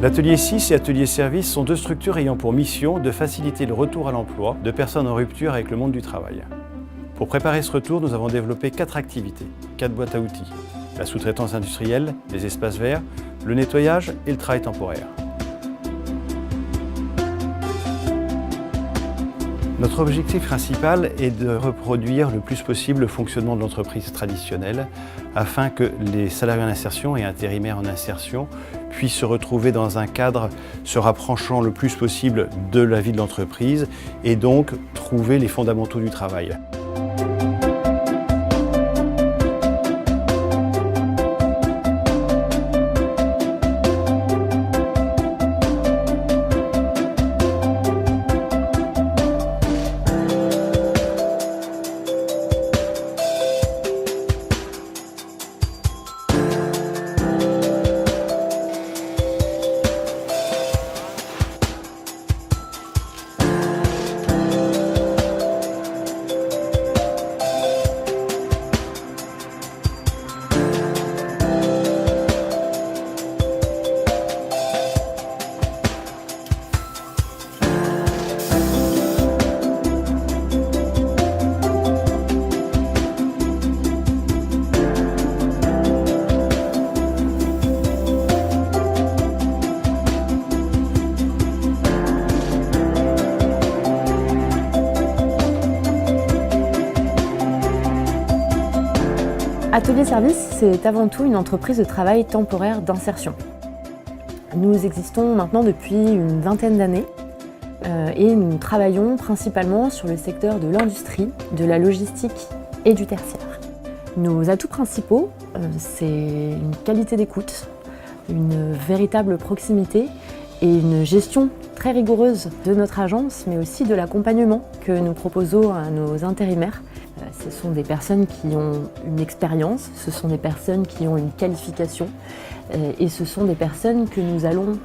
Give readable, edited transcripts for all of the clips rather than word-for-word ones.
L'Atelier 6 et Atelier Service sont deux structures ayant pour mission de faciliter le retour à l'emploi de personnes en rupture avec le monde du travail. Pour préparer ce retour, nous avons développé 4 activités, 4 boîtes à outils. La sous-traitance industrielle, les espaces verts, le nettoyage et le travail temporaire. Notre objectif principal est de reproduire le plus possible le fonctionnement de l'entreprise traditionnelle afin que les salariés en insertion et intérimaires en insertion puissent se retrouver dans un cadre se rapprochant le plus possible de la vie de l'entreprise et donc trouver les fondamentaux du travail. Atelier Service, c'est avant tout une entreprise de travail temporaire d'insertion. Nous existons maintenant depuis une vingtaine d'années et nous travaillons principalement sur le secteur de l'industrie, de la logistique et du tertiaire. Nos atouts principaux, c'est une qualité d'écoute, une véritable proximité et une gestion très rigoureuse de notre agence, mais aussi de l'accompagnement que nous proposons à nos intérimaires. Ce sont des personnes qui ont une expérience, ce sont des personnes qui ont une qualification et ce sont des personnes que nous allons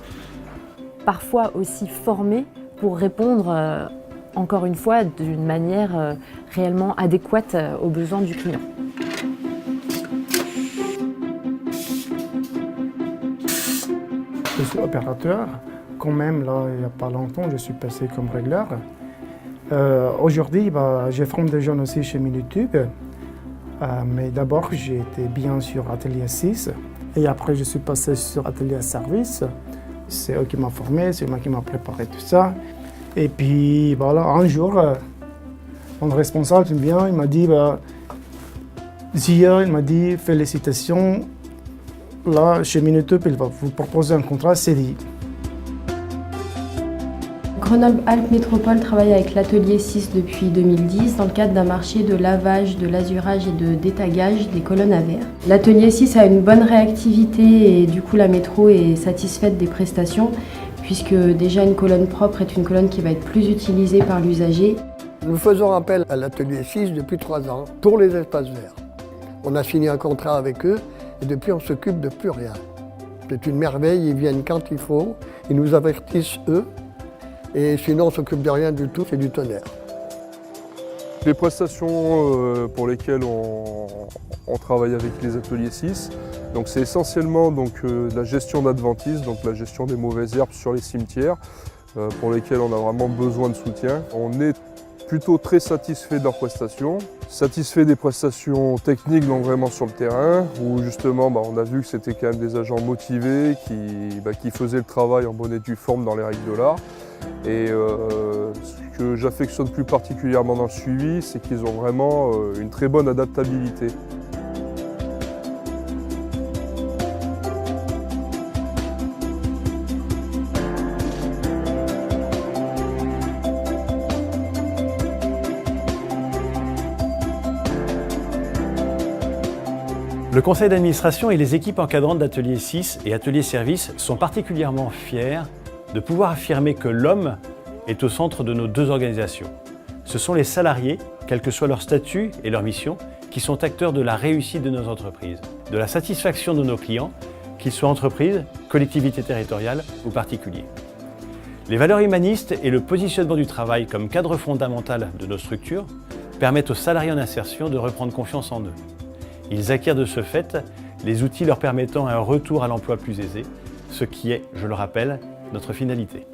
parfois aussi former pour répondre, encore une fois, d'une manière réellement adéquate aux besoins du client. Je suis opérateur. Quand même, là, il n'y a pas longtemps, je suis passé comme régleur. Aujourd'hui, je forme des jeunes aussi chez Minutube. Mais d'abord, j'ai été bien sur Atelier 6. Et après, je suis passé sur Atelier Service. C'est eux qui m'ont formé, c'est moi qui m'a préparé tout ça. Et puis, voilà, un jour, mon responsable vient, il m'a dit, Zia, il m'a dit, félicitations. Là, chez Minutube, il va vous proposer un contrat CDI. Grenoble-Alpes Métropole travaille avec l'Atelier 6 depuis 2010 dans le cadre d'un marché de lavage, de lasurage et de détagage des colonnes à verre. L'Atelier 6 a une bonne réactivité et du coup la métro est satisfaite des prestations puisque déjà une colonne propre est une colonne qui va être plus utilisée par l'usager. Nous faisons appel à l'Atelier 6 depuis 3 ans pour les espaces verts. On a signé un contrat avec eux et depuis on s'occupe de plus rien. C'est une merveille, ils viennent quand il faut, ils nous avertissent eux. Et sinon, on ne s'occupe de rien du tout, c'est du tonnerre. Les prestations pour lesquelles on travaille avec les Ateliers 6, c'est essentiellement la gestion d'adventices, donc la gestion des mauvaises herbes sur les cimetières, pour lesquelles on a vraiment besoin de soutien. On est plutôt très satisfait de leurs prestations, satisfait des prestations techniques, donc vraiment sur le terrain, où justement on a vu que c'était quand même des agents motivés qui faisaient le travail en bonne et due forme dans les règles de l'art. Et ce que j'affectionne plus particulièrement dans le suivi, c'est qu'ils ont vraiment une très bonne adaptabilité. Le conseil d'administration et les équipes encadrantes d'Atelier 6 et Atelier Service sont particulièrement fiers de pouvoir affirmer que l'homme est au centre de nos deux organisations. Ce sont les salariés, quel que soit leur statut et leur mission, qui sont acteurs de la réussite de nos entreprises, de la satisfaction de nos clients, qu'ils soient entreprises, collectivités territoriales ou particuliers. Les valeurs humanistes et le positionnement du travail comme cadre fondamental de nos structures permettent aux salariés en insertion de reprendre confiance en eux. Ils acquièrent de ce fait les outils leur permettant un retour à l'emploi plus aisé, ce qui est, je le rappelle, notre finalité.